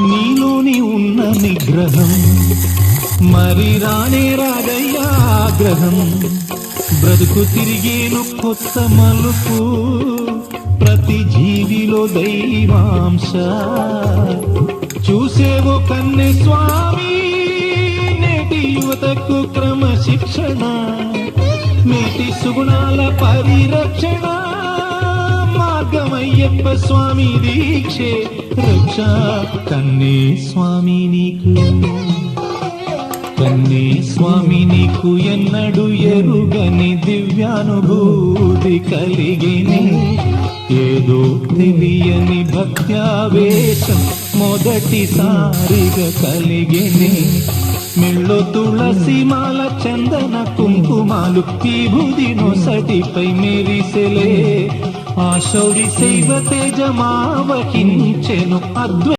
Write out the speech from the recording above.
నీలోని ఉన్న నిగ్రహం మరి రానే రాగయ్యా ఆగ్రహం. బ్రతుకు తిరిగేను కొత్త మలుపు, ప్రతి జీవిలో దైవాంశ. చూసేవో కన్నె స్వామి నేటి యువతకు క్రమశిక్షణ, నేటి సుగుణాల పరిరక్షణ. మార్గమయ్యప్ప స్వామి దీక్షే రక్ష. కన్నే స్వామి నీకు, కన్నే స్వామి నీకు ఎన్నడు ఎరుగని దివ్యానుభూతి కలిగిని. ఏదో తెలియని భక్త్యావేశం మొదటిసారిగా కలిగిని. మెళ్ళో తులసి మాల చందన కుంకుమాలు విభూది నొసటిపై మెరిసెలే. ఆ శౌరి శైవ తేజమావహించెను అద్వై